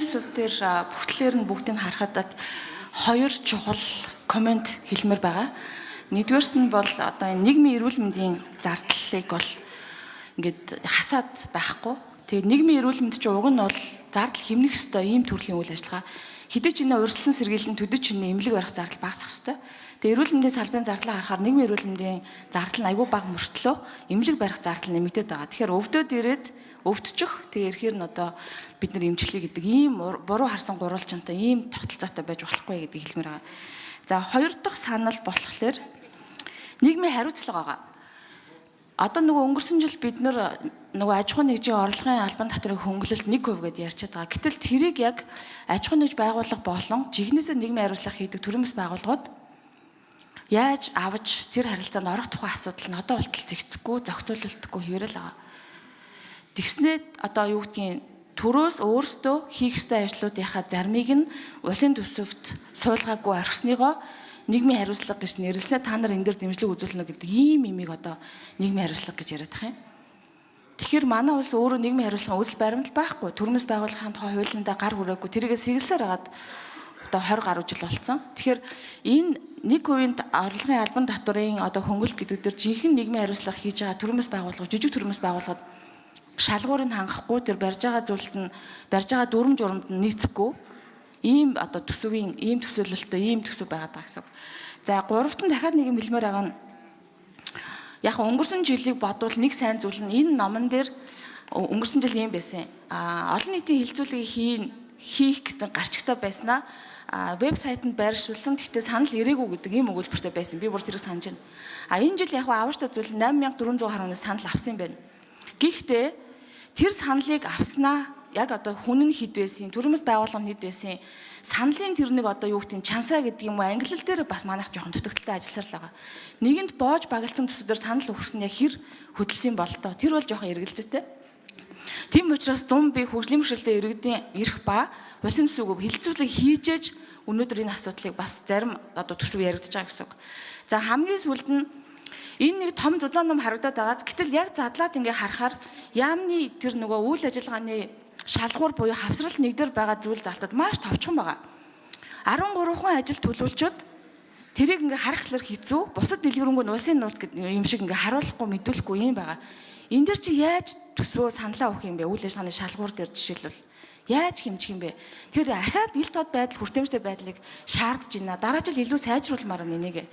төсөв дээр бүгдлээр нь бүгдийг харахад хоёр чухал комент хэлмээр байгаа. Нэгдүгээрт нь бол одоо энэ нийгмийн эрүүл мэндийн зардлыг бол ингээд хасаад байхгүй. Тэгээд нийгмийн эрүүл мэнд чинь уг нь бол зардал хэмнэх ёстой ийм төрлийн үйл ажиллагаа. Хэдий ч энэ урьдчилан сэргийлэн төдөж чиний эмнэлэг барих зардал багасах ёстой. Тэгээд эрүүл мэндийн салбарын зардлаа харахаар нийгмийн эрүүл мэндийн зардал нь айгүй бага мөртлөө эмнэлэг барих зардал нэмэгдээд байгаа. Тэгэхээр өвдөд ирээд өвдчих тэгээ ирэхээр нь одоо бид нар эмчлэе гэдэг ийм буруу харсан гурвалжинтай ийм тогтолцоотой байж болохгүй гэдгийг хэлмээр байгаа. За хоёр дахь санал болохоор нийгмийн хариуцлага байгаа. Одоо нөгөө өнгөрсөн жил бид нар нөгөө аж ахуйн нэгжийн орлогын албан татврын хөнгөлөлт 1% гэдээ ярьчаад байгаа. Гэтэл тэрийг яг аж ахуйн нэгж байгууллага болон жигнэсээ нийгмийн хариуцлага хийдэг төрөмс байгууллагууд яаж авч тэр харилцаанд орох тухай асуудал нь одоо болтол зэгцэхгүй, зохицуулалтгүй хэвээрэл байгаа. Тэгснээд одоо юу гэдгийг төрөөс өөрсдөө хийх ёстой ажлуудынхаа заримыг нь улсын төсөвт суулгаагүй орхисныгоо нийгмийн хариуцлага гэж нэрлснээр та нар энэ дээр дэмжлэг үзүүлнэ гэдэг ийм имийг одоо нийгмийн хариуцлага гэж яриад байгаа юм. Тэгэхээр манай улс өөрөө нийгмийн хариуцлагын үзэл баримтал байхгүй. Төрөмс байгууллагын тухай хуулиндаа гар хүрээгүй тэрийгээ сэгэлсээр хагаад одоо 20 гаруй жил болсон. Тэгэхээр энэ 1% орлогын албан татврын одоо хөнгөлөлт гэдэг дээр жинхэнэ нийгмийн хариуцлага хийж байгаа төрөмс байгууллага, жижиг төрөмс байгууллагууд шалгуурыг хангахгүй тэр барьж байгаа зүйлд нь барьж байгаа дүрм журамд нь нийцэхгүй ийм одоо төсвийн ийм төсөөлөлтөй ийм төсөв байгаад байгаа гэсэн. За гуравт нь дахиад нэг юм хэлмээр байгаа нь яг өнгөрсөн жилийг бодвол нэг сайн зүйл нь энэ номон дээр өнгөрсөн жил ийм байсан. Олон нийтийн хилцүүлгийг хийх гэдэг гарчигтай байснаа вебсайтэнд байршуулсан. Гэхдээ санал ирээгүй гэдэг ийм өгүүлбэртэй байсан. Би бүр тэрийг санаж байна. Энэ жил яг авааштай зүйл 8400 гаруй санал авсан юм байна. Гэхдээ тэр саналыг авснаа яг одоо хүн нь хэд байсан, төрөмс байгууллага нь хэд байсан, саналын тэр нэг одоо юу гэдэг нь чансаа гэдэг юм уу англил дээр бас манайх жоохон дутагдaltaй ажилласаар л байгаа. Нэгэнд боож багалцсан төсвөөр санал өгсөн яг хэр хөдөлсөн бол тоо. Тэр бол жоохон эргэлзээтэй. Тийм учраас зам би хөгжлийн бэрхшээлтэй иргэдийн ирэх ба улсын төсвөг хилцүүлэг хийжээж өнөөдөр энэ асуудлыг бас зарим одоо төсөв яригдж байгаа гэсэн үг. За хамгийн сүүлд нь энэ нэг том зузаан ном харагдаад байгааз гэтэл яг задлаад ингээ харахаар яамны тэр нөгөө үйл ажиллагааны шалгуур буюу хавсрал нэг дээр байгаа зүйл залтууд маш товчхон байгаа. 13хан ажил төлөвлөжөд тэрийг ингээ харахлаар хэцүү. Бусад дэлгэрэнгүй нь улсын нууц гэдэг юм шиг ингээ харуулахгүй мэдүүлэхгүй юм байгаа. Энэ дээр чи яаж төсвөө саналаа өгөх юм бэ? Үйл ажиллагааны шалгуур дээр жишээлбэл яаж хэмжих юм бэ? Тэгэхээр ахаад ил тод байдал, хүртээмжтэй байдлыг шаардж байна. Дараа жил илүү сайжруулмаар байна энийг.